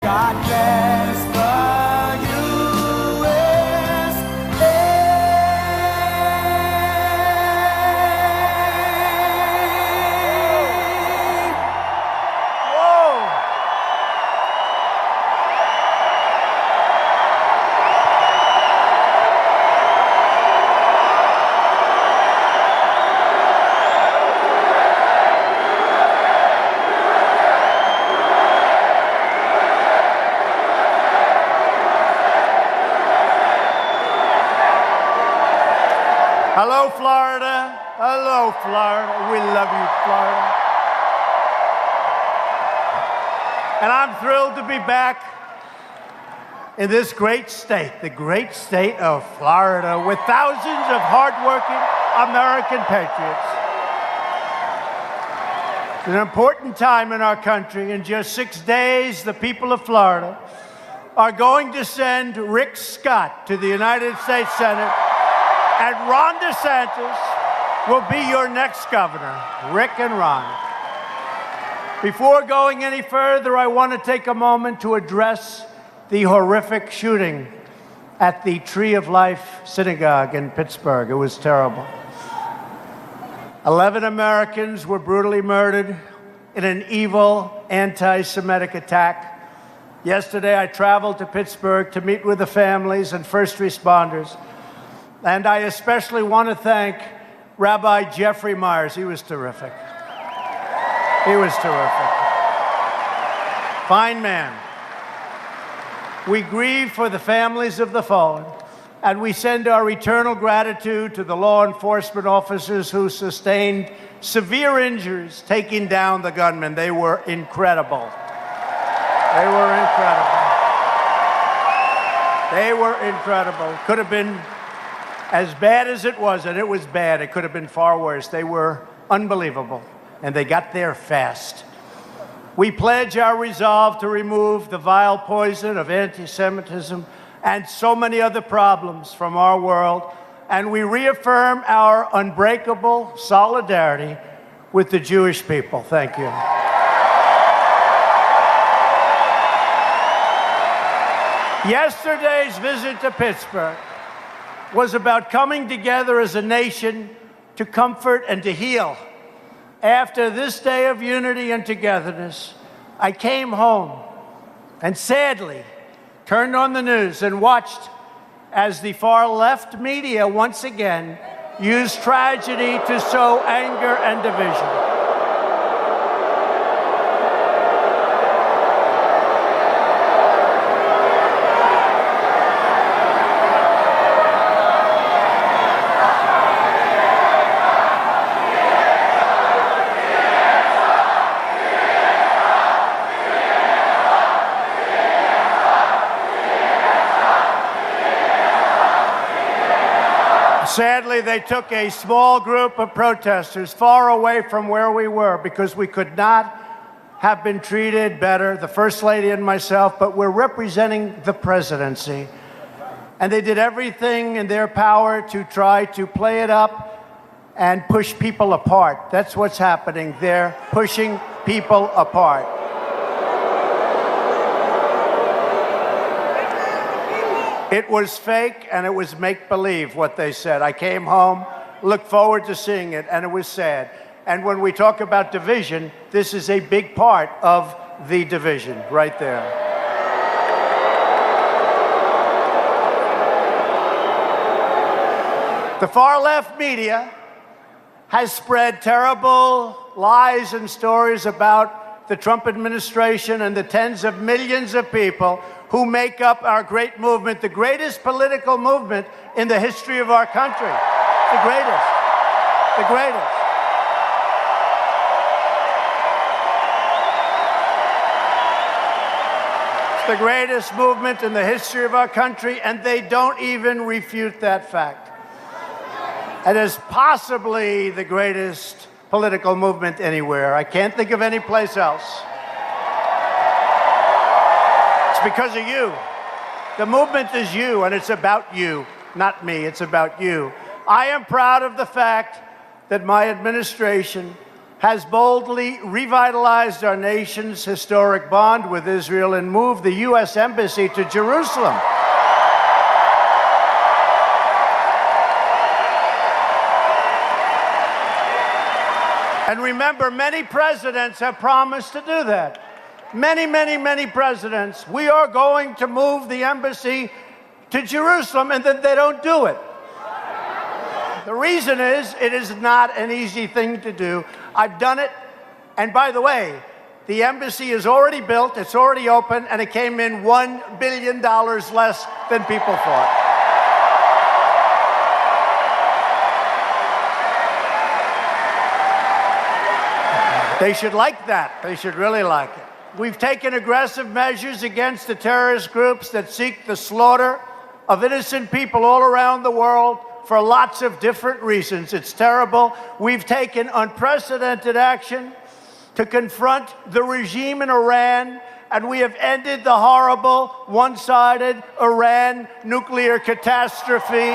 God bless the USA. Whoa. Hello, Florida. Hello, Florida. We love you, Florida. And I'm thrilled to be back in this great state, the great state of Florida, with thousands of hardworking American patriots. It's an important time in our country. In just 6 days, the people of Florida are going to send Rick Scott to the United States Senate, and Ron DeSantis will be your next governor, Rick and Ron. Before going any further, I want to take a moment to address the horrific shooting at the Tree of Life Synagogue in Pittsburgh. It was terrible. 11 Americans were brutally murdered in an evil anti-Semitic attack. Yesterday, I traveled to Pittsburgh to meet with the families and first responders. And I especially want to thank Rabbi Jeffrey Myers. He was terrific. He was terrific. Fine man. We grieve for the families of the fallen, and we send our eternal gratitude to the law enforcement officers who sustained severe injuries taking down the gunmen. They were incredible. They were incredible. They were incredible. Could have been as bad as it was, and it was bad. It could have been far worse. They were unbelievable, and they got there fast. We pledge our resolve to remove the vile poison of anti-Semitism and so many other problems from our world, and we reaffirm our unbreakable solidarity with the Jewish people. Thank you. Yesterday's visit to Pittsburgh was about coming together as a nation to comfort and to heal. After this day of unity and togetherness, I came home and sadly turned on the news and watched as the far left media once again used tragedy to sow anger and division. Sadly, they took a small group of protesters far away from where we were because we could not have been treated better, the First Lady and myself, but we're representing the presidency. And they did everything in their power to try to play it up and push people apart. That's what's happening. They're pushing people apart. It was fake and it was make-believe, what they said. I came home, looked forward to seeing it, and it was sad. And when we talk about division, this is a big part of the division right there. The far-left media has spread terrible lies and stories about the Trump administration and the tens of millions of people who make up our great movement, the greatest political movement in the history of our country. The greatest. The greatest. It's the greatest movement in the history of our country, and they don't even refute that fact. It is possibly the greatest political movement anywhere. I can't think of any place else. Because of you. The movement is you, and it's about you, not me. It's about you. I am proud of the fact that my administration has boldly revitalized our nation's historic bond with Israel and moved the U.S. Embassy to Jerusalem. And remember, many presidents have promised to do that. Many, many, many presidents. We are going to move the embassy to Jerusalem, and then they don't do it. The reason is, it is not an easy thing to do. I've done it. And by the way, the embassy is already built, it's already open, and it came in $1 billion less than people thought. They should like that. They should really like it. We've taken aggressive measures against the terrorist groups that seek the slaughter of innocent people all around the world for lots of different reasons. It's terrible. We've taken unprecedented action to confront the regime in Iran, and we have ended the horrible, one-sided Iran nuclear catastrophe.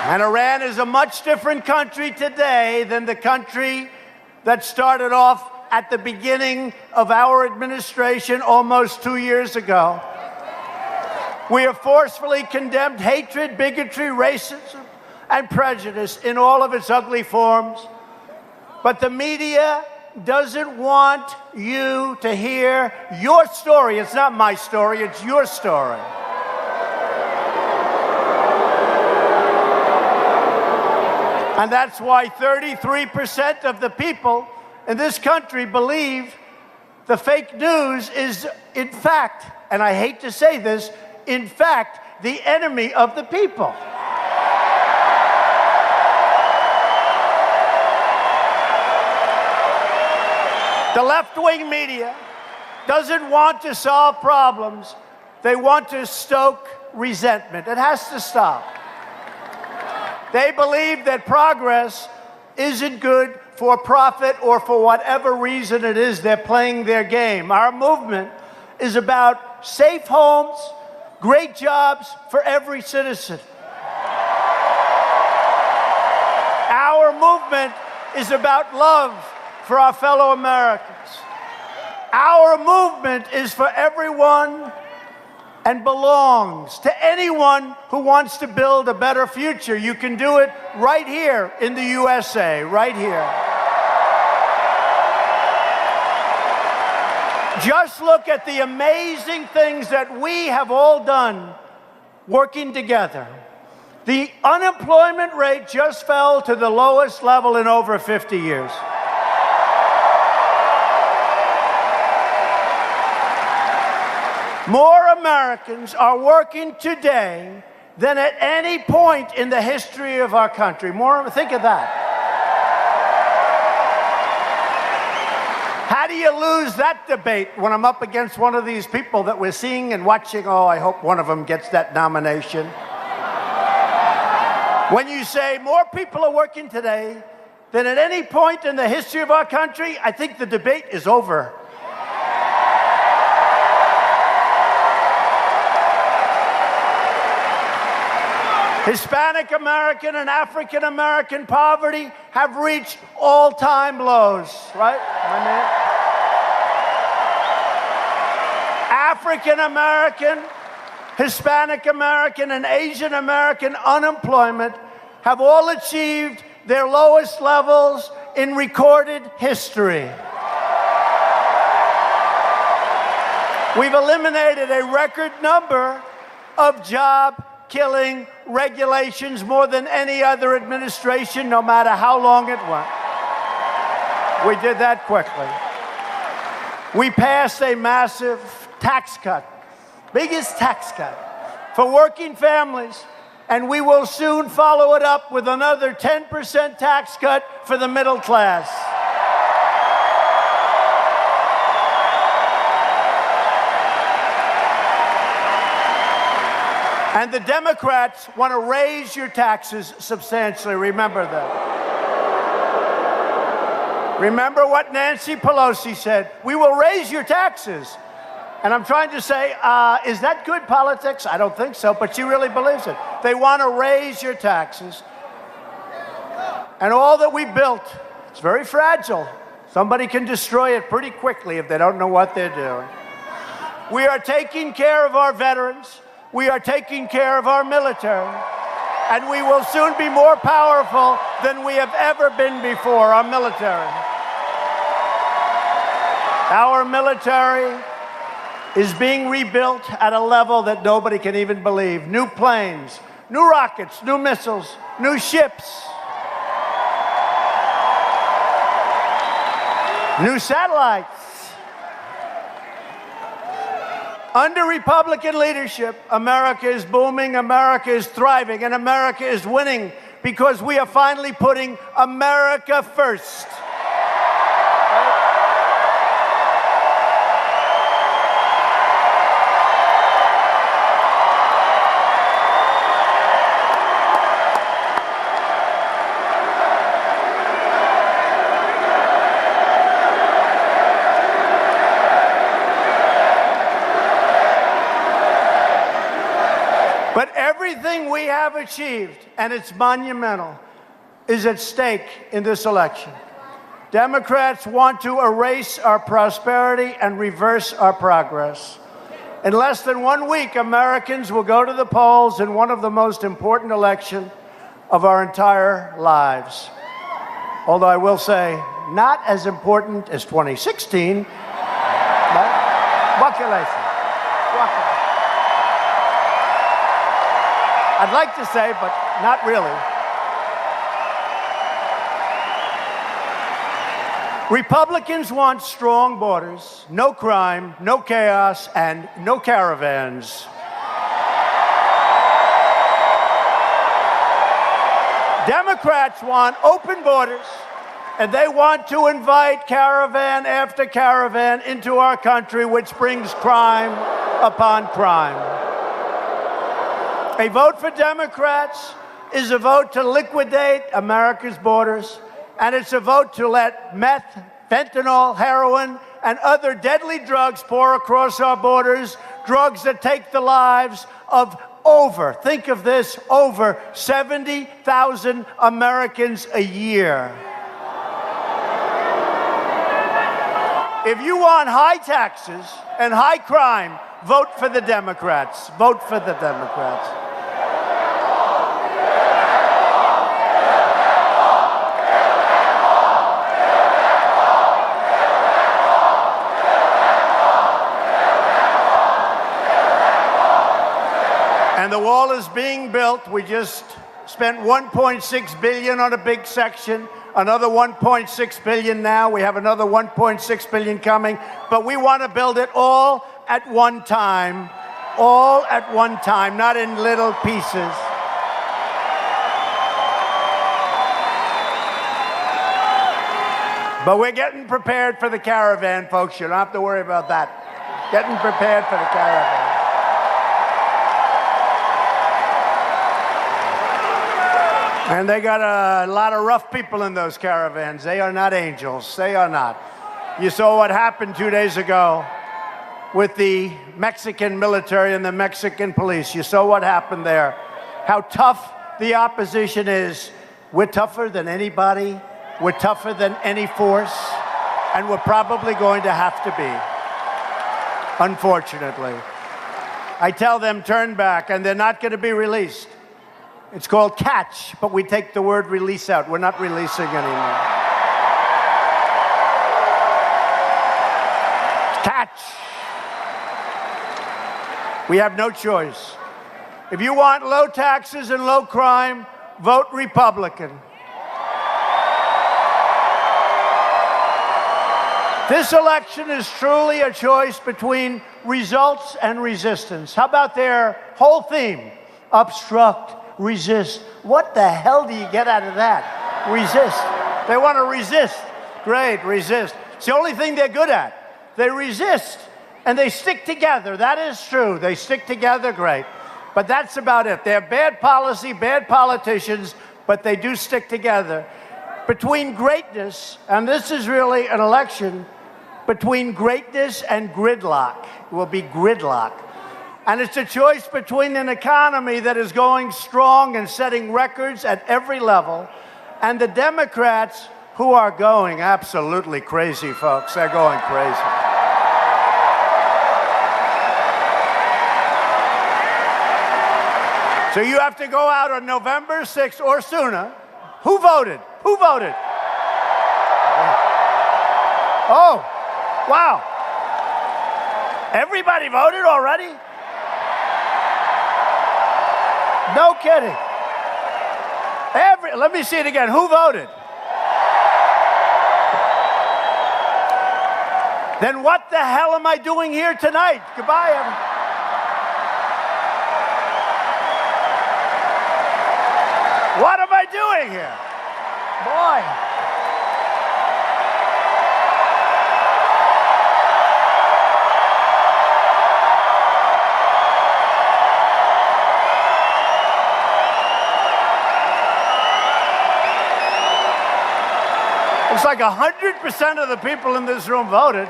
And Iran is a much different country today than the country that started off at the beginning of our administration almost 2 years ago. We have forcefully condemned hatred, bigotry, racism, and prejudice in all of its ugly forms. But the media doesn't want you to hear your story. It's not my story, it's your story. And that's why 33% of the people in this country believe the fake news is, in fact, and I hate to say this, in fact, the enemy of the people. The left-wing media doesn't want to solve problems. They want to stoke resentment. It has to stop. They believe that progress isn't good for profit or for whatever reason it is they're playing their game. Our movement is about safe homes, great jobs for every citizen. Our movement is about love for our fellow Americans. Our movement is for everyone and belongs to anyone who wants to build a better future. You can do it right here in the USA, right here. Just look at the amazing things that we have all done working together. The unemployment rate just fell to the lowest level in over 50 years. More Americans are working today than at any point in the history of our country. More, think of that. How do you lose that debate when I'm up against one of these people that we're seeing and watching? Oh, I hope one of them gets that nomination. When you say more people are working today than at any point in the history of our country, I think the debate is over. Hispanic American and African American poverty have reached all-time lows, right, my man? African American, Hispanic American, and Asian American unemployment have all achieved their lowest levels in recorded history. We've eliminated a record number of job-killing regulations, more than any other administration, no matter how long it went. We did that quickly. We passed a massive tax cut, biggest tax cut for working families, and we will soon follow it up with another 10% tax cut for the middle class. And the Democrats want to raise your taxes substantially. Remember that. Remember what Nancy Pelosi said. We will raise your taxes. And I'm trying to say, is that good politics? I don't think so, but she really believes it. They want to raise your taxes. And all that we built, it's very fragile. Somebody can destroy it pretty quickly if they don't know what they're doing. We are taking care of our veterans. We are taking care of our military. And we will soon be more powerful than we have ever been before, our military. Our military is being rebuilt at a level that nobody can even believe. New planes, new rockets, new missiles, new ships, new satellites. Under Republican leadership, America is booming, America is thriving, and America is winning because we are finally putting America first. But everything we have achieved, and it's monumental, is at stake in this election. Democrats want to erase our prosperity and reverse our progress. In less than 1 week, Americans will go to the polls in one of the most important elections of our entire lives. Although I will say, not as important as 2016, but what can I say? I'd like to say, but not really. Republicans want strong borders, no crime, no chaos, and no caravans. Democrats want open borders, and they want to invite caravan after caravan into our country, which brings crime upon crime. A vote for Democrats is a vote to liquidate America's borders, and it's a vote to let meth, fentanyl, heroin, and other deadly drugs pour across our borders, drugs that take the lives of think of this, over 70,000 Americans a year. If you want high taxes and high crime, vote for the Democrats. Vote for the Democrats. And the wall is being built. We just spent $1.6 billion on a big section, another $1.6 billion now. We have another $1.6 billion coming. But we want to build it all at one time, not in little pieces. But we're getting prepared for the caravan, folks. You don't have to worry about that. Getting prepared for the caravan. And they got a lot of rough people in those caravans. They are not angels. They are not. You saw what happened 2 days ago with the Mexican military and the Mexican police. You saw what happened there. How tough the opposition is. We're tougher than anybody. We're tougher than any force. And we're probably going to have to be, unfortunately. I tell them, turn back, and they're not going to be released. It's called catch, but we take the word release out. We're not releasing anymore. Catch. We have no choice. If you want low taxes and low crime, vote Republican. This election is truly a choice between results and resistance. How about their whole theme? Obstruct, resist. What the hell do you get out of that? Resist. They want to resist. Great, resist. It's the only thing they're good at. They resist, and they stick together. That is true. They stick together, great. But that's about it. They're bad policy, bad politicians, but they do stick together. Between greatness, and this is really an election between greatness and gridlock. It will be gridlock. And it's a choice between an economy that is going strong and setting records at every level, and the Democrats who are going absolutely crazy, folks. They're going crazy. So you have to go out on November 6th or sooner. Who voted? Who voted? Oh, wow. Everybody voted already? No kidding. Let me see it again. Who voted? Then what the hell am I doing here tonight? Goodbye, everyone. What am I doing here? Boy. It's like 100% of the people in this room voted.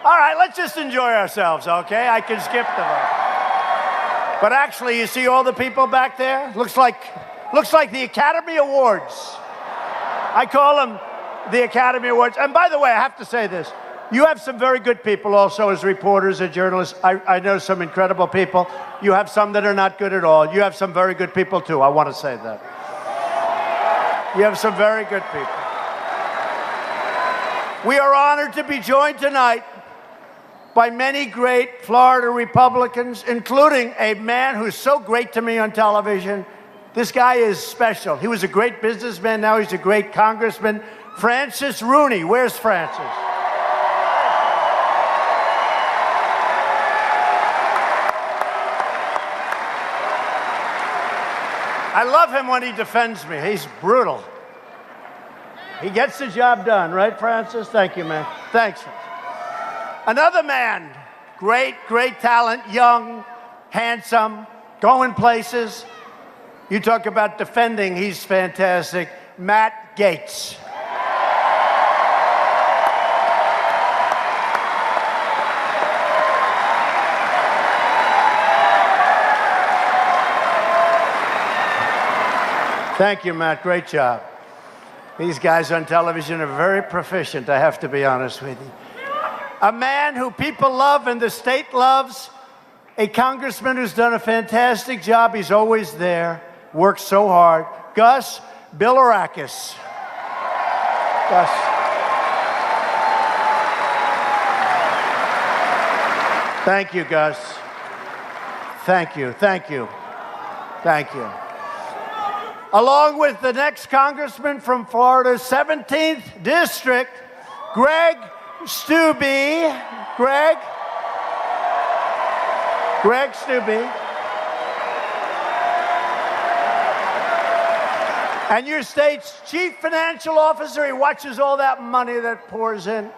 All right, let's just enjoy ourselves, okay? I can skip the vote. But actually, you see all the people back there? Looks like the Academy Awards. I call them the Academy Awards. And by the way, I have to say this. You have some very good people also as reporters and journalists. I know some incredible people. You have some that are not good at all. You have some very good people, too. I want to say that. You have some very good people. We are honored to be joined tonight by many great Florida Republicans, including a man who's so great to me on television. This guy is special. He was a great businessman. Now he's a great congressman. Francis Rooney. Where's Francis? I love him when he defends me. He's brutal. He gets the job done, right, Francis? Thank you, man. Thanks. Another man, great talent, young, handsome, going places. You talk about defending, he's fantastic. Matt Gaetz. Thank you, Matt. Great job. These guys on television are very proficient, I have to be honest with you. A man who people love and the state loves, a congressman who's done a fantastic job. He's always there, works so hard. Gus Bilirakis. Gus. Thank you, Gus. Thank you, thank you, thank you. Along with the next congressman from Florida's 17th District, Greg Steube. Greg Steube. And your state's chief financial officer, he watches all that money that pours in.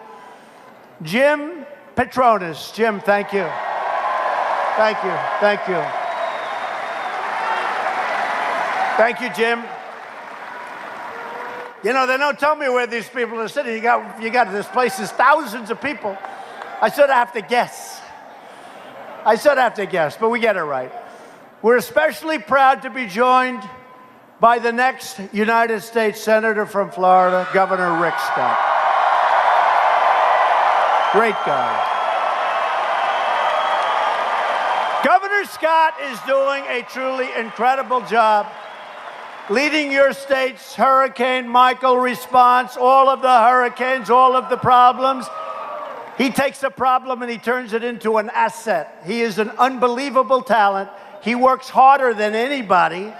Jim Petronas. Jim, thank you. Thank you, thank you. Thank you, Jim. You know, they don't tell me where these people are sitting. You got this place is thousands of people. I sort of have to guess. But we get it right. We're especially proud to be joined by the next United States Senator from Florida, Governor Rick Scott. Great guy. Governor Scott is doing a truly incredible job leading your state's Hurricane Michael response, all of the hurricanes, all of the problems. He takes a problem and he turns it into an asset. He is an unbelievable talent. He works harder than anybody.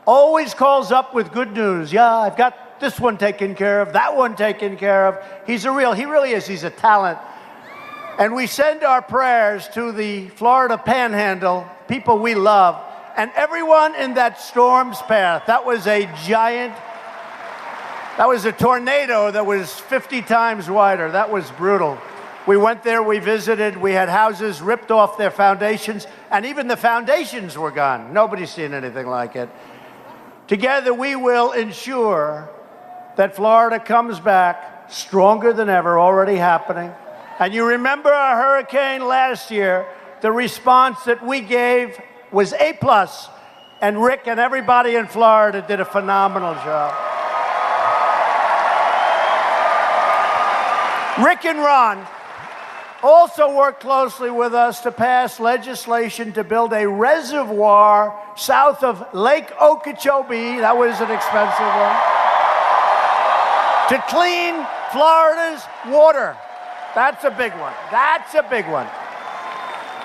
Always calls up with good news. Yeah, I've got this one taken care of, that one taken care of. He really is. He's a talent. And we send our prayers to the Florida Panhandle, people we love, and everyone in that storm's path. That was a tornado that was 50 times wider. That was brutal. We went there, we visited, we had houses ripped off their foundations, and even the foundations were gone. Nobody's seen anything like it. Together, we will ensure that Florida comes back stronger than ever, already happening. And you remember our hurricane last year, the response that we gave was A+. And Rick and everybody in Florida did a phenomenal job. Rick and Ron also worked closely with us to pass legislation to build a reservoir south of Lake Okeechobee. That was an expensive one. To clean Florida's water. That's a big one. That's a big one.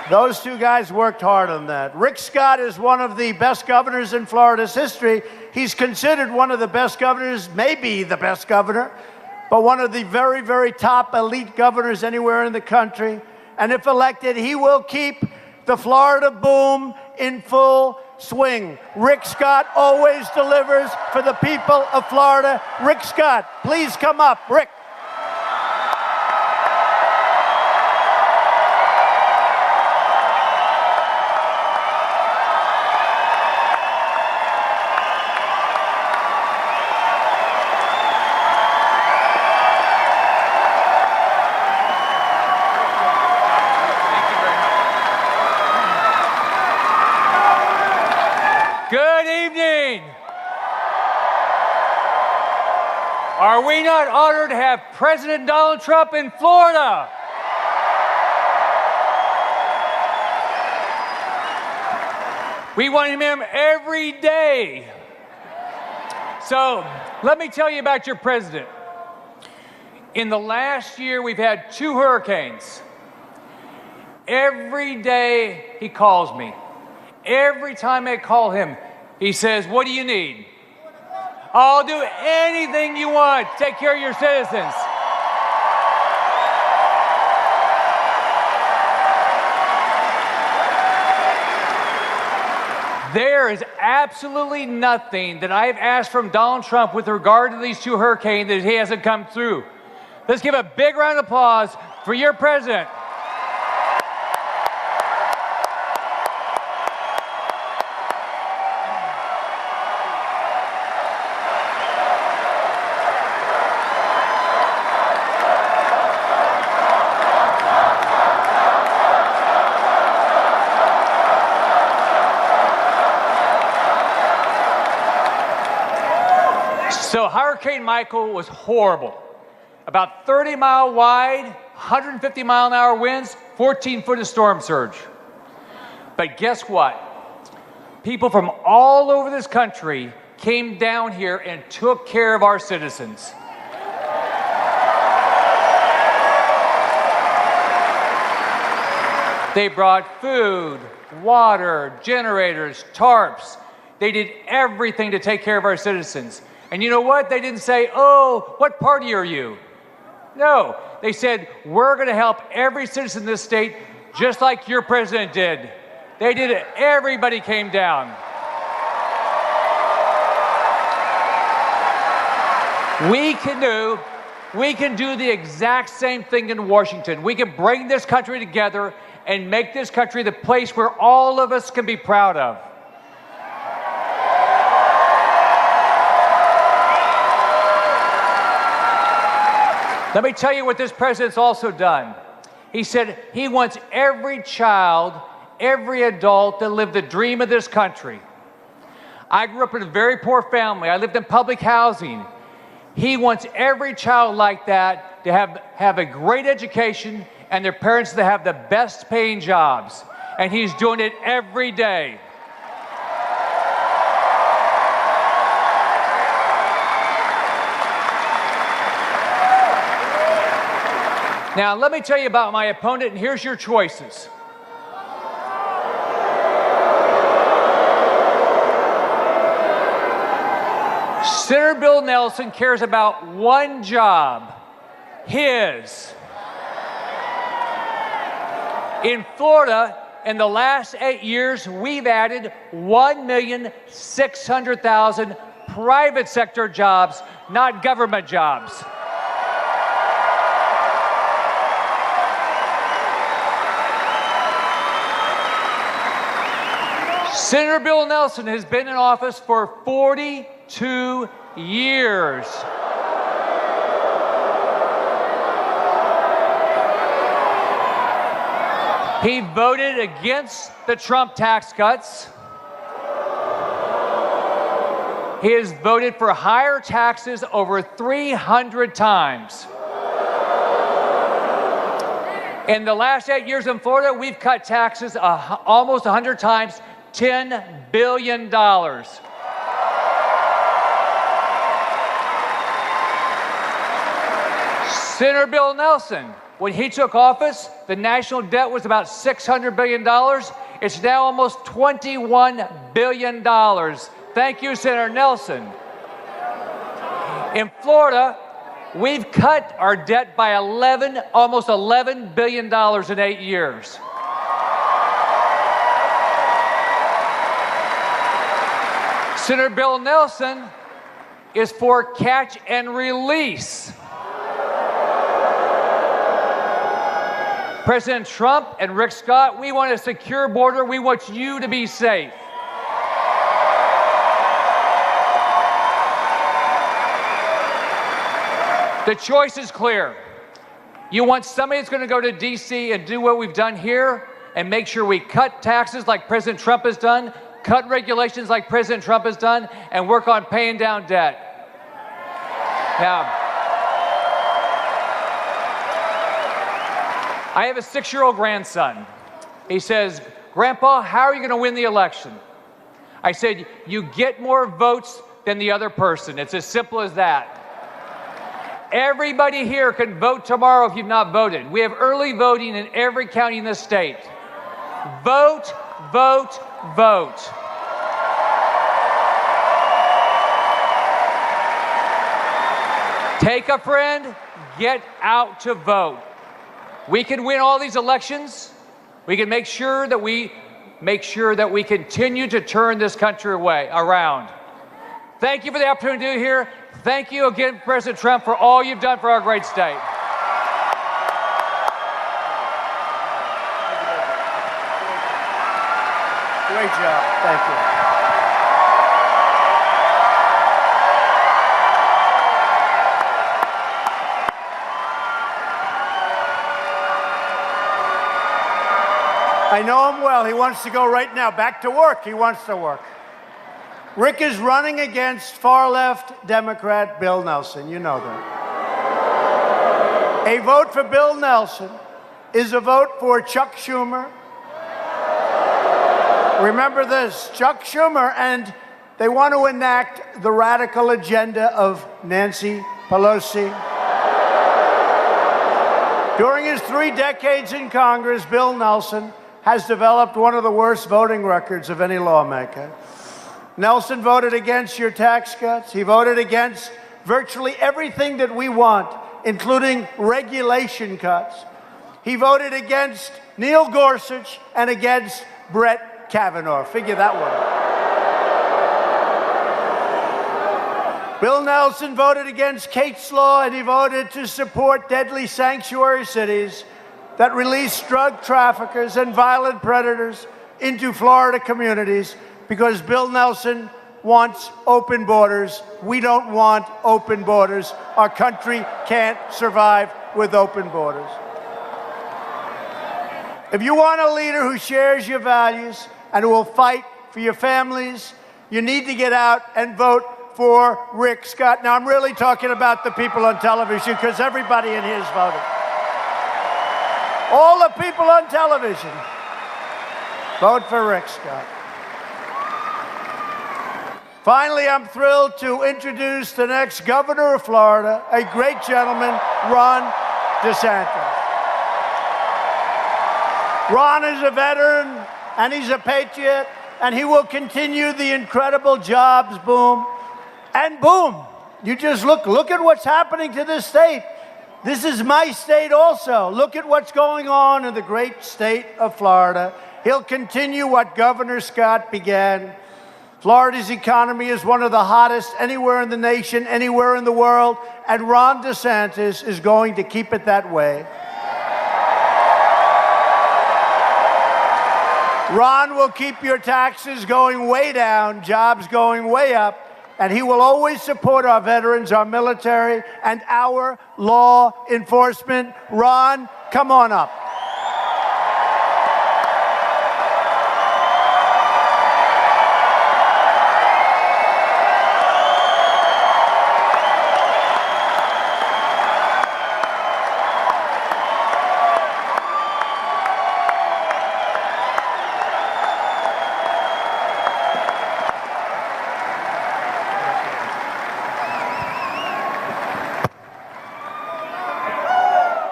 Those two guys worked hard on that. Rick Scott is one of the best governors in Florida's history. He's considered one of the best governors, maybe the best governor, but one of the very, very top elite governors anywhere in the country. And if elected, he will keep the Florida boom in full swing. Rick Scott always delivers for the people of Florida. Rick Scott, please come up. Rick. Are we not honored to have President Donald Trump in Florida? We want him every day. So let me tell you about your president. In the last year, we've had 2 hurricanes. Every day he calls me. Every time I call him, he says, "What do you need?" "I'll do anything you want. Take care of your citizens." There is absolutely nothing that I've asked from Donald Trump with regard to these 2 hurricanes that he hasn't come through. Let's give a big round of applause for your president. So Hurricane Michael was horrible. About 30 mile wide, 150 mile an hour winds, 14-foot of storm surge. But guess what? People from all over this country came down here and took care of our citizens. They brought food, water, generators, tarps. They did everything to take care of our citizens. And you know what? They didn't say, "Oh, what party are you?" No, they said, "We're going to help every citizen in this state just like your president did." They did it. Everybody came down. We can do the exact same thing in Washington. We can bring this country together and make this country the place where all of us can be proud of. Let me tell you what this president's also done. He said he wants every child, every adult to live the dream of this country. I grew up in a very poor family. I lived in public housing. He wants every child like that to have a great education and their parents to have the best paying jobs. And he's doing it every day. Now, let me tell you about my opponent, and here's your choices. Senator Bill Nelson cares about one job, his. In Florida, in the last 8 years, we've added 1,600,000 private sector jobs, not government jobs. Senator Bill Nelson has been in office for 42 years. He voted against the Trump tax cuts. He has voted for higher taxes over 300 times. In the last 8 years in Florida, we've cut taxes almost 100 times, $10 billion. Senator Bill Nelson, when he took office, the national debt was about $600 billion. It's now almost $21 billion. Thank you, Senator Nelson. In Florida, we've cut our debt by almost $11 billion in 8 years. Senator Bill Nelson is for catch and release. President Trump and Rick Scott, we want a secure border. We want you to be safe. The choice is clear. You want somebody that's going to go to D.C. and do what we've done here and make sure we cut taxes like President Trump has done, cut regulations like President Trump has done, and work on paying down debt. Now, I have a 6-year-old grandson. He says, "Grandpa, how are you going to win the election?" I said, "You get more votes than the other person. It's as simple as that." Everybody here can vote tomorrow if you've not voted. We have early voting in every county in the state. Vote, vote, vote. Take a friend, get out to vote. We can win all these elections. We can make sure that we continue to turn this country around. Thank you for the opportunity to do here. Thank you again, President Trump, for all you've done for our great state. Great job. Thank you. I know him well. He wants to go right now. Back to work. He wants to work. Rick is running against far-left Democrat Bill Nelson. You know that. A vote for Bill Nelson is a vote for Chuck Schumer. Remember this, Chuck Schumer, and they want to enact the radical agenda of Nancy Pelosi. During his 3 decades in Congress, Bill Nelson has developed one of the worst voting records of any lawmaker. Nelson voted against your tax cuts. He voted against virtually everything that we want, including regulation cuts. He voted against Neil Gorsuch and against Brett Kavanaugh. Figure that one out. Bill Nelson voted against Kate's Law, and he voted to support deadly sanctuary cities that release drug traffickers and violent predators into Florida communities because Bill Nelson wants open borders. We don't want open borders. Our country can't survive with open borders. If you want a leader who shares your values and who will fight for your families, you need to get out and vote for Rick Scott. Now, I'm really talking about the people on television because everybody in here is voting. All the people on television, vote for Rick Scott. Finally, I'm thrilled to introduce the next governor of Florida, a great gentleman, Ron DeSantis. Ron is a veteran, and he's a patriot, and he will continue the incredible jobs boom. And boom, you just look at what's happening to this state. This is my state also. Look at what's going on in the great state of Florida. He'll continue what Governor Scott began. Florida's economy is one of the hottest anywhere in the nation, anywhere in the world, and Ron DeSantis is going to keep it that way. Ron will keep your taxes going way down, jobs going way up, and he will always support our veterans, our military, and our law enforcement. Ron, come on up.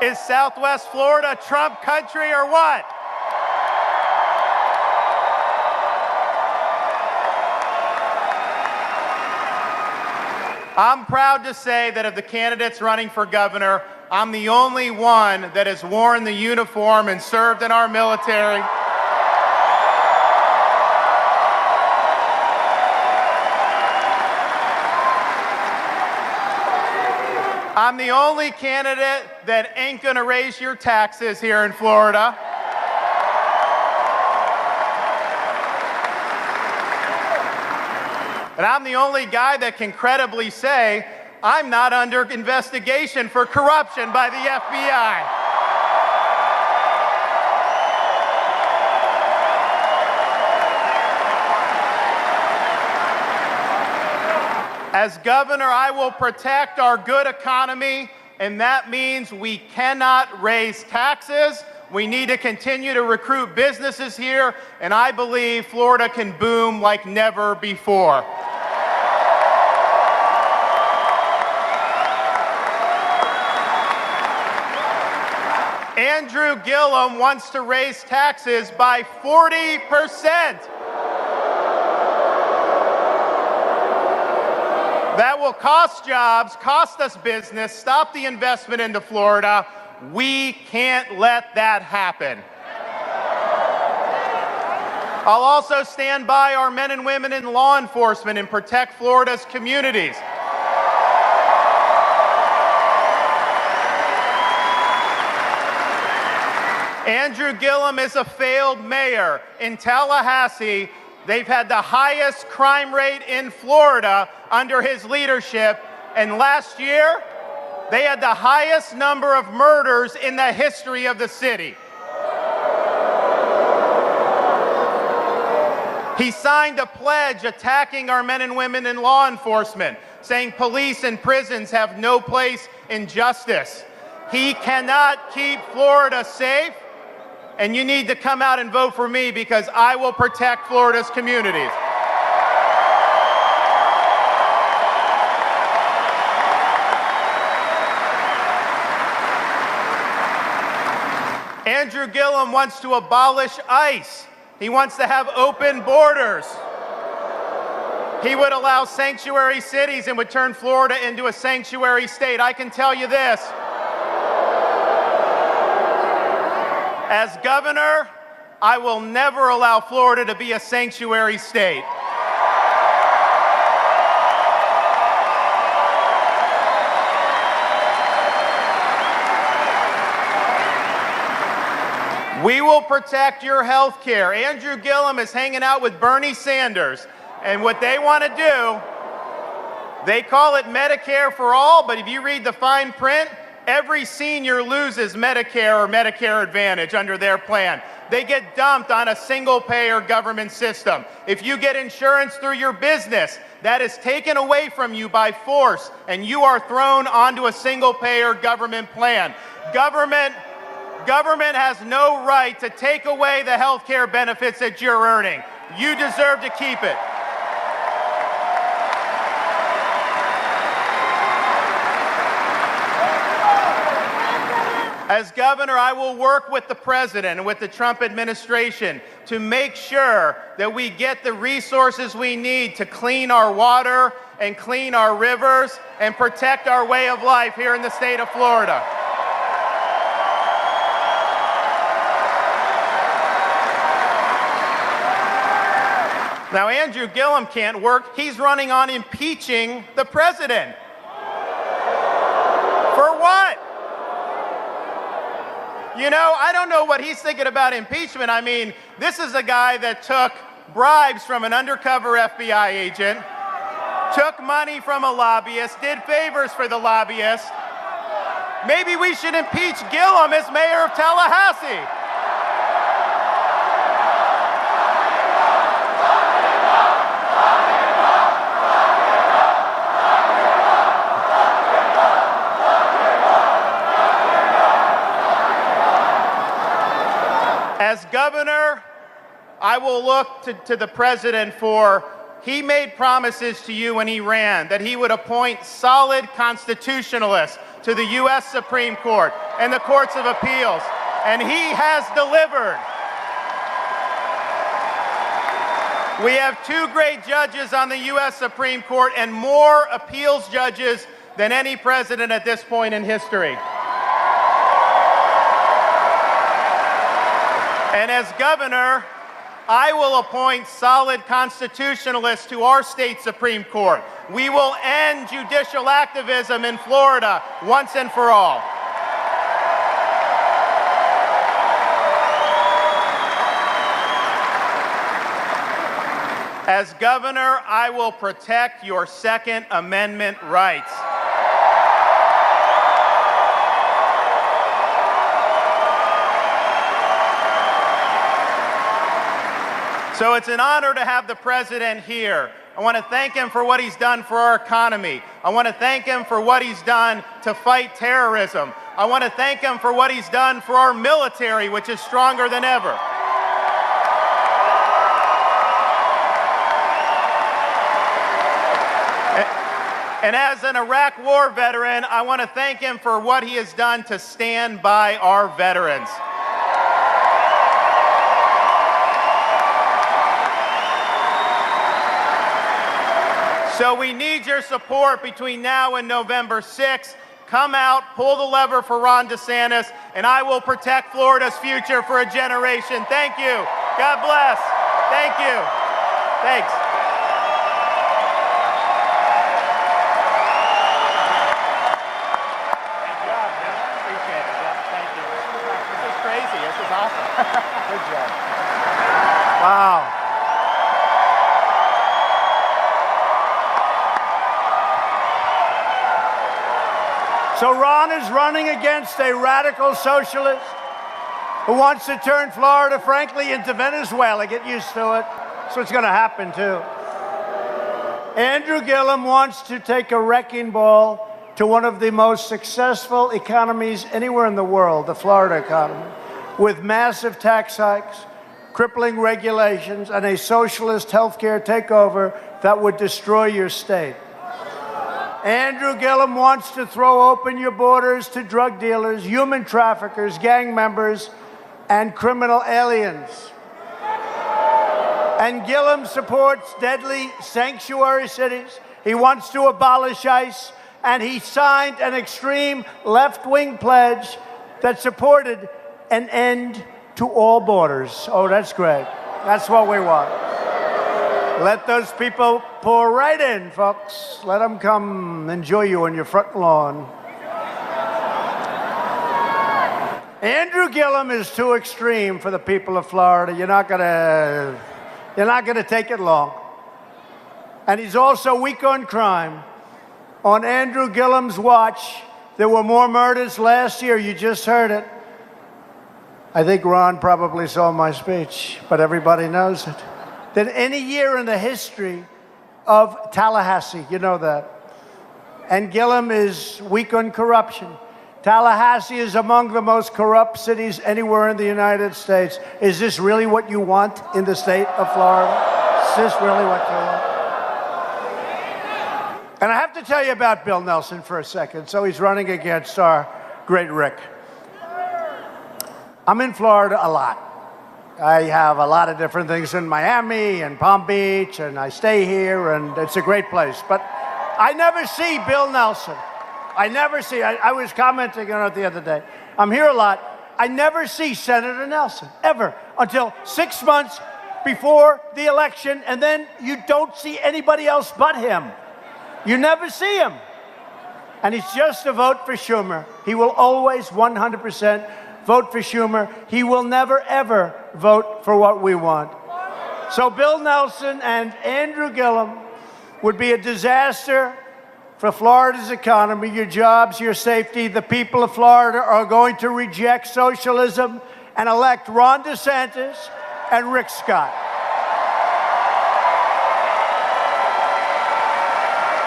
Is Southwest Florida Trump country or what? I'm proud to say that of the candidates running for governor, I'm the only one that has worn the uniform and served in our military. I'm the only candidate that ain't gonna raise your taxes here in Florida. And I'm the only guy that can credibly say, I'm not under investigation for corruption by the FBI. As governor, I will protect our good economy, and that means we cannot raise taxes. We need to continue to recruit businesses here, and I believe Florida can boom like never before. Andrew Gillum wants to raise taxes by 40%. That will cost jobs, cost us business, stop the investment into Florida. We can't let that happen. I'll also stand by our men and women in law enforcement and protect Florida's communities. Andrew Gillum is a failed mayor. In Tallahassee, they've had the highest crime rate in Florida under his leadership, and last year, they had the highest number of murders in the history of the city. He signed a pledge attacking our men and women in law enforcement, saying police and prisons have no place in justice. He cannot keep Florida safe. And you need to come out and vote for me because I will protect Florida's communities. Andrew Gillum wants to abolish ICE. He wants to have open borders. He would allow sanctuary cities and would turn Florida into a sanctuary state. I can tell you this. As governor, I will never allow Florida to be a sanctuary state. We will protect your health care. Andrew Gillum is hanging out with Bernie Sanders, and what they want to do, they call it Medicare for all, but if you read the fine print, every senior loses Medicare or Medicare Advantage under their plan. They get dumped on a single-payer government system. If you get insurance through your business, that is taken away from you by force, and you are thrown onto a single-payer government plan. Government has no right to take away the health care benefits that you're earning. You deserve to keep it. As governor, I will work with the president and with the Trump administration to make sure that we get the resources we need to clean our water and clean our rivers and protect our way of life here in the state of Florida. Now, Andrew Gillum can't work. He's running on impeaching the president. For what? You know, I don't know what he's thinking about impeachment. I mean, this is a guy that took bribes from an undercover FBI agent, took money from a lobbyist, did favors for the lobbyist. Maybe we should impeach Gillum as mayor of Tallahassee. As governor, I will look to the president he made promises to you when he ran that he would appoint solid constitutionalists to the U.S. Supreme Court and the courts of appeals, and he has delivered. We have 2 great judges on the U.S. Supreme Court and more appeals judges than any president at this point in history. And as governor, I will appoint solid constitutionalists to our state Supreme Court. We will end judicial activism in Florida once and for all. As governor, I will protect your Second Amendment rights. So it's an honor to have the president here. I want to thank him for what he's done for our economy. I want to thank him for what he's done to fight terrorism. I want to thank him for what he's done for our military, which is stronger than ever. And as an Iraq War veteran, I want to thank him for what he has done to stand by our veterans. So we need your support between now and November 6th. Come out, pull the lever for Ron DeSantis, and I will protect Florida's future for a generation. Thank you. God bless. Thank you. Thanks. Good job. Wow. So Ron is running against a radical socialist who wants to turn Florida, frankly, into Venezuela. Get used to it. That's what's going to happen, too. Andrew Gillum wants to take a wrecking ball to one of the most successful economies anywhere in the world, the Florida economy, with massive tax hikes, crippling regulations, and a socialist healthcare takeover that would destroy your state. Andrew Gillum wants to throw open your borders to drug dealers, human traffickers, gang members, and criminal aliens. And Gillum supports deadly sanctuary cities. He wants to abolish ICE, and he signed an extreme left-wing pledge that supported an end to all borders. Oh, that's great. That's what we want. Let those people pour right in, folks. Let them come enjoy you on your front lawn. Andrew Gillum is too extreme for the people of Florida. You're not gonna take it long. And he's also weak on crime. On Andrew Gillum's watch, there were more murders last year. You just heard it. I think Ron probably saw my speech, but everybody knows it. Than any year in the history of Tallahassee. You know that. And Gillum is weak on corruption. Tallahassee is among the most corrupt cities anywhere in the United States. Is this really what you want in the state of Florida? Is this really what you want? And I have to tell you about Bill Nelson for a second. So he's running against our great Rick. I'm in Florida a lot. I have a lot of different things in Miami and Palm Beach, and I stay here, and it's a great place. But I never see Bill Nelson. I never see, I was commenting on it the other day. I'm here a lot. I never see Senator Nelson, ever, until 6 months before the election, and then you don't see anybody else but him. You never see him. And it's just a vote for Schumer. He will always 100% vote for Schumer. He will never, ever vote for what we want. So Bill Nelson and Andrew Gillum would be a disaster for Florida's economy, your jobs, your safety. The people of Florida are going to reject socialism and elect Ron DeSantis and Rick Scott.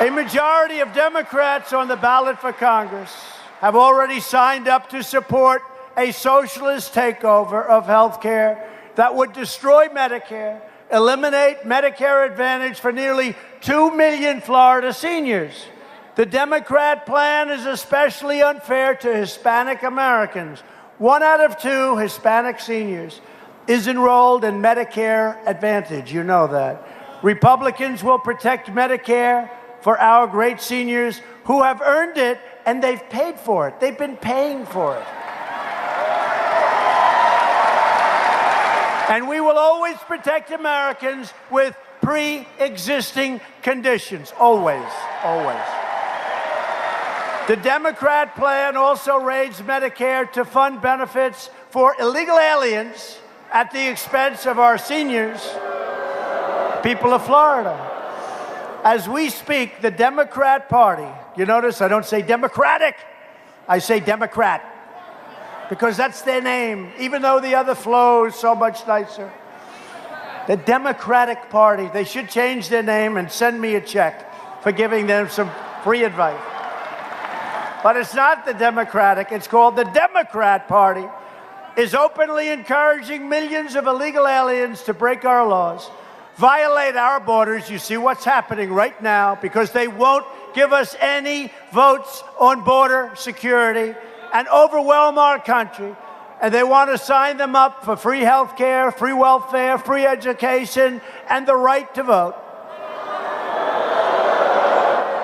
A majority of Democrats on the ballot for Congress have already signed up to support a socialist takeover of health care that would destroy Medicare, eliminate Medicare Advantage for nearly 2 million Florida seniors. The Democrat plan is especially unfair to Hispanic Americans. 1 out of 2 Hispanic seniors is enrolled in Medicare Advantage. You know that. Republicans will protect Medicare for our great seniors who have earned it and they've paid for it. They've been paying for it. And we will always protect Americans with pre-existing conditions. Always, always. The Democrat plan also raised Medicare to fund benefits for illegal aliens at the expense of our seniors, people of Florida. As we speak, the Democrat Party, you notice I don't say Democratic, I say Democrat, because that's their name, even though the other flows so much nicer. The Democratic Party, they should change their name and send me a check for giving them some free advice. But it's not the Democratic, it's called the Democrat Party, is openly encouraging millions of illegal aliens to break our laws, violate our borders. You see what's happening right now because they won't give us any votes on border security and overwhelm our country. And they want to sign them up for free health care, free welfare, free education, and the right to vote.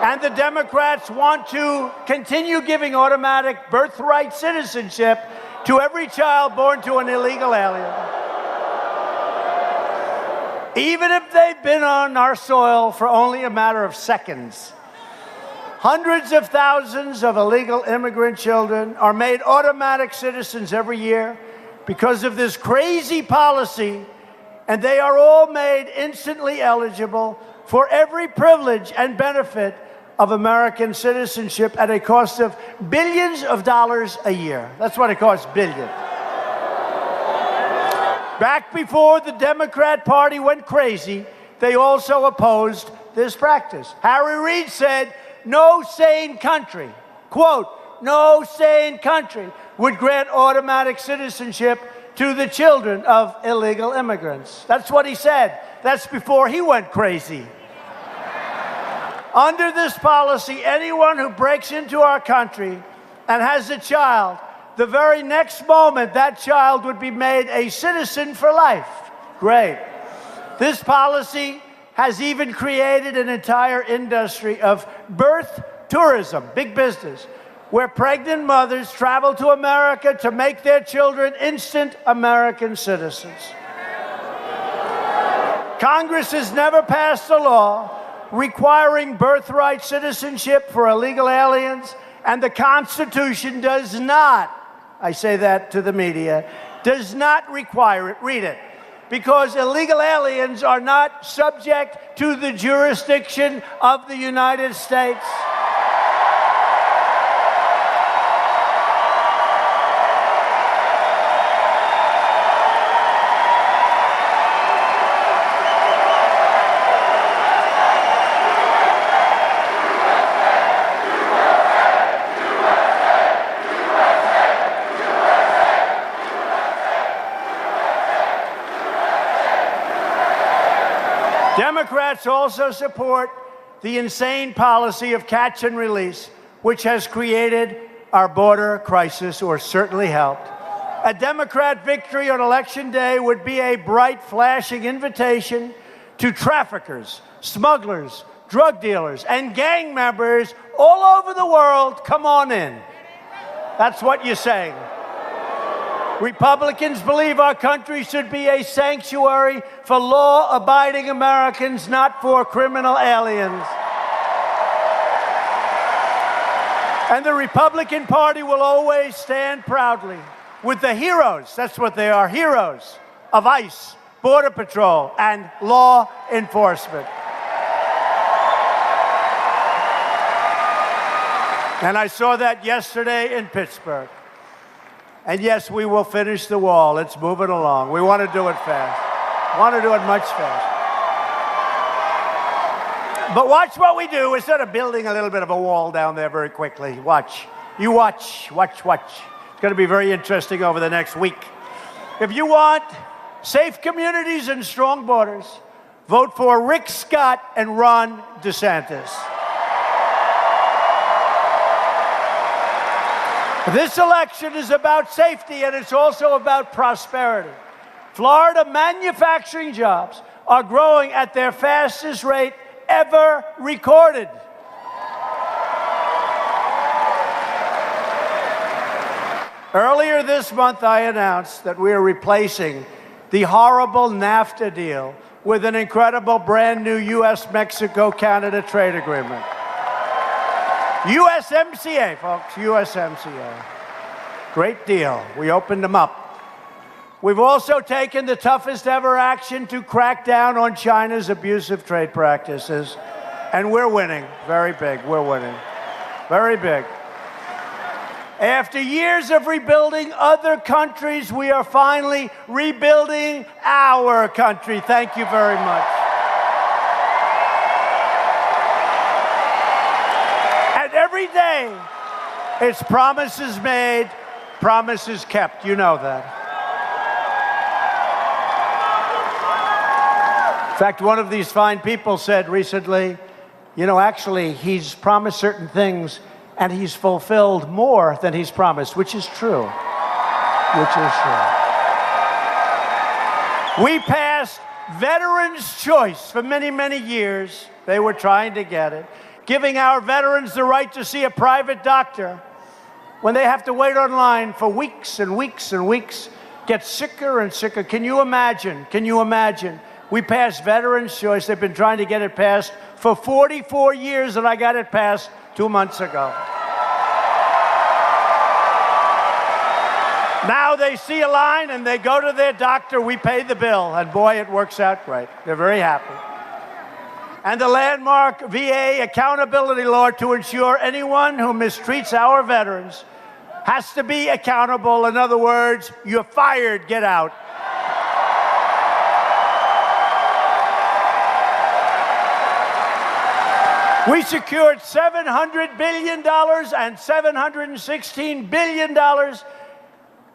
And the Democrats want to continue giving automatic birthright citizenship to every child born to an illegal alien, even if they've been on our soil for only a matter of seconds. Hundreds of thousands of illegal immigrant children are made automatic citizens every year because of this crazy policy, and they are all made instantly eligible for every privilege and benefit of American citizenship at a cost of billions of dollars a year. That's what it costs, billions. Back before the Democrat Party went crazy, they also opposed this practice. Harry Reid said, no sane country, quote, no sane country would grant automatic citizenship to the children of illegal immigrants. That's what he said. That's before he went crazy. Under this policy, anyone who breaks into our country and has a child, the very next moment that child would be made a citizen for life. Great. This policy has even created an entire industry of birth tourism, big business, where pregnant mothers travel to America to make their children instant American citizens. Congress has never passed a law requiring birthright citizenship for illegal aliens, and the Constitution does not, I say that to the media, does not require it. Read it. Because illegal aliens are not subject to the jurisdiction of the United States. Democrats also support the insane policy of catch and release, which has created our border crisis, or certainly helped. A Democrat victory on Election Day would be a bright, flashing invitation to traffickers, smugglers, drug dealers, and gang members all over the world, come on in. That's what you're saying. Republicans believe our country should be a sanctuary for law-abiding Americans, not for criminal aliens. And the Republican Party will always stand proudly with the heroes, that's what they are, heroes of ICE, Border Patrol, and law enforcement. And I saw that yesterday in Pittsburgh. And yes, we will finish the wall. It's moving along. We want to do it fast. Want to do it much faster. But watch what we do. Instead of building a little bit of a wall down there very quickly, watch. You watch, watch, watch. It's going to be very interesting over the next week. If you want safe communities and strong borders, vote for Rick Scott and Ron DeSantis. This election is about safety, and it's also about prosperity. Florida manufacturing jobs are growing at their fastest rate ever recorded. Earlier this month, I announced that we are replacing the horrible NAFTA deal with an incredible brand new U.S.-Mexico-Canada trade agreement. USMCA, folks, USMCA. Great deal. We opened them up. We've also taken the toughest ever action to crack down on China's abusive trade practices. And we're winning. Very big. We're winning. Very big. After years of rebuilding other countries, we are finally rebuilding our country. Thank you very much. And every day, it's promises made, promises kept. You know that. In fact, one of these fine people said recently, you know, actually, he's promised certain things and he's fulfilled more than he's promised, which is true. Which is true. We passed Veterans' Choice for many, many years. They were trying to get it, giving our veterans the right to see a private doctor when they have to wait online for weeks and weeks and weeks, get sicker and sicker. Can you imagine? Can you imagine? We passed Veterans' Choice. They've been trying to get it passed for 44 years, and I got it passed 2 months ago. Now they see a line and they go to their doctor, we pay the bill, and boy, it works out great. They're very happy. And the landmark VA accountability law to ensure anyone who mistreats our veterans has to be accountable. In other words, you're fired, get out. We secured $700 billion and $716 billion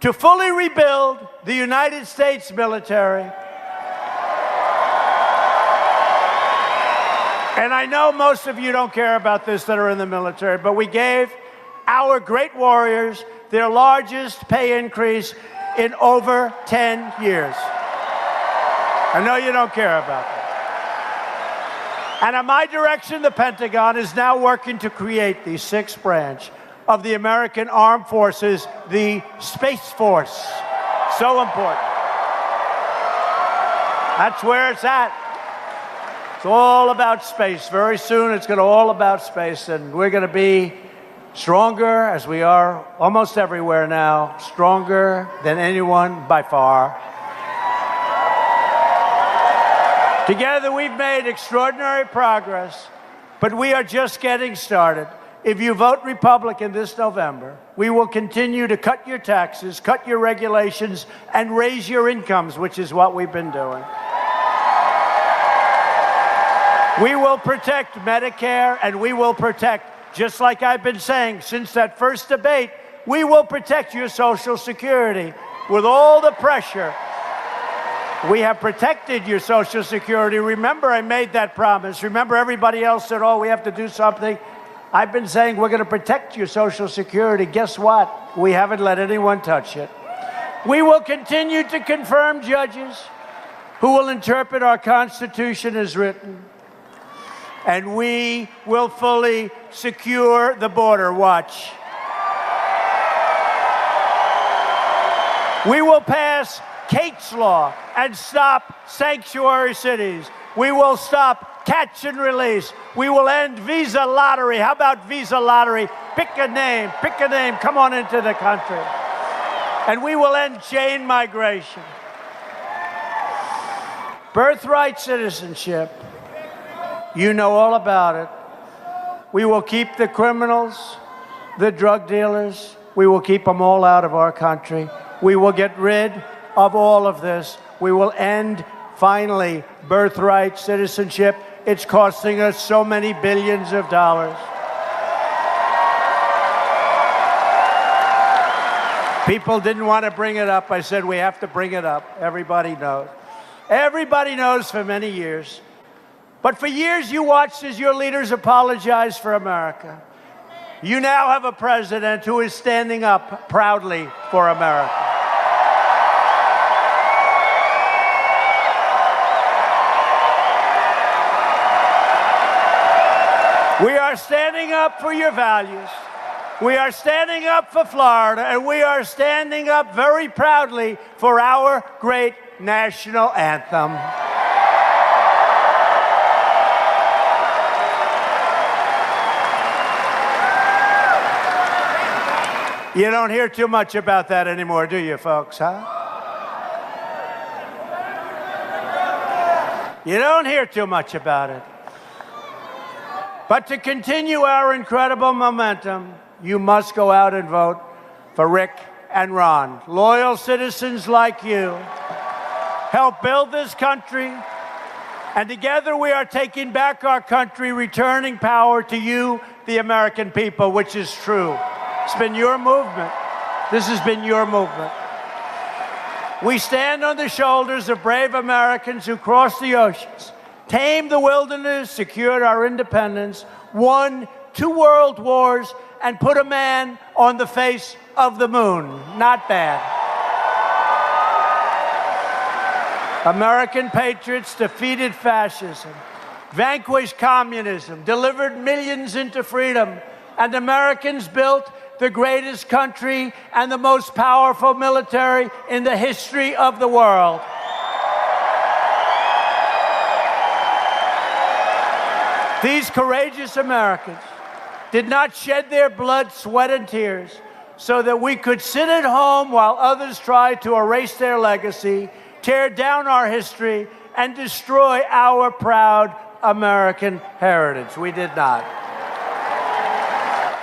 to fully rebuild the United States military. And I know most of you don't care about this that are in the military, but we gave our great warriors their largest pay increase in over 10 years. I know you don't care about that. And at my direction, the Pentagon is now working to create the sixth branch of the American Armed Forces, the Space Force. So important. That's where it's at. It's all about space. Very soon, it's going to all about space, and we're going to be stronger, as we are almost everywhere now, stronger than anyone by far. Together, we've made extraordinary progress, but we are just getting started. If you vote Republican this November, we will continue to cut your taxes, cut your regulations, and raise your incomes, which is what we've been doing. We will protect Medicare, and we will protect, just like I've been saying since that first debate, we will protect your Social Security with all the pressure. We have protected your Social Security. Remember, I made that promise. Remember, everybody else said, oh, we have to do something. I've been saying we're going to protect your Social Security. Guess what? We haven't let anyone touch it. We will continue to confirm judges who will interpret our Constitution as written. And we will fully secure the border. Watch. We will pass Kate's Law and stop sanctuary cities. We will stop catch and release. We will end visa lottery. How about visa lottery? Pick a name, come on into the country. And we will end chain migration. Birthright citizenship. You know all about it. We will keep the criminals, the drug dealers. We will keep them all out of our country. We will get rid of all of this. We will end, finally, birthright citizenship. It's costing us so many billions of dollars. People didn't want to bring it up. I said, we have to bring it up. Everybody knows. Everybody knows for many years. But for years, you watched as your leaders apologized for America. You now have a president who is standing up proudly for America. We are standing up for your values. We are standing up for Florida, and we are standing up very proudly for our great national anthem. You don't hear too much about that anymore, do you, folks, huh? You don't hear too much about it. But to continue our incredible momentum, you must go out and vote for Rick and Ron. Loyal citizens like you help build this country, and together we are taking back our country, returning power to you, the American people, which is true. It's been your movement. This has been your movement. We stand on the shoulders of brave Americans who crossed the oceans, tamed the wilderness, secured our independence, won 2 world wars, and put a man on the face of the moon. Not bad. American patriots defeated fascism, vanquished communism, delivered millions into freedom, and Americans built the greatest country and the most powerful military in the history of the world. These courageous Americans did not shed their blood, sweat, and tears so that we could sit at home while others tried to erase their legacy, tear down our history, and destroy our proud American heritage. We did not.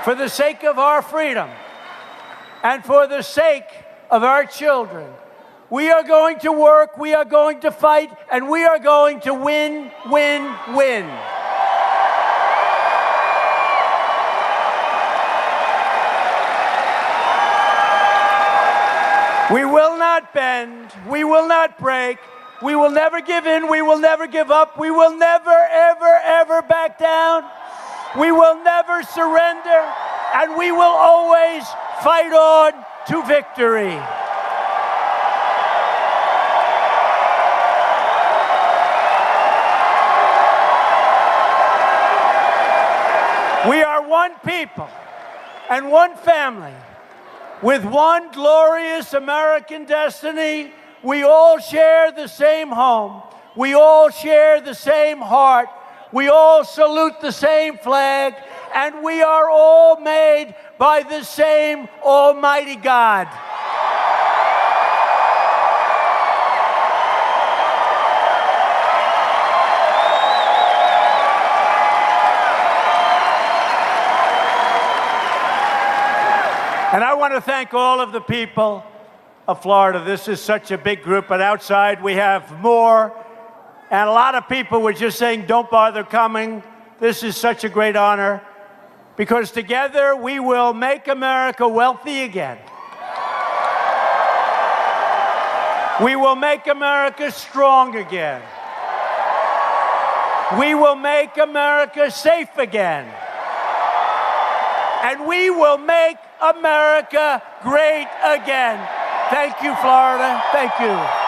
For the sake of our freedom and for the sake of our children, we are going to work, we are going to fight, and we are going to win, win, win. We will not bend. We will not break. We will never give in. We will never give up. We will never, ever, ever back down. We will never surrender. And we will always fight on to victory. We are one people and one family, with one glorious American destiny. We all share the same home. We all share the same heart. We all salute the same flag. And we are all made by the same Almighty God. And I want to thank all of the people of Florida. This is such a big group, but outside we have more. And a lot of people were just saying, don't bother coming. This is such a great honor, because together we will make America wealthy again. We will make America strong again. We will make America safe again. And we will make America great again. Thank you, Florida. Thank you.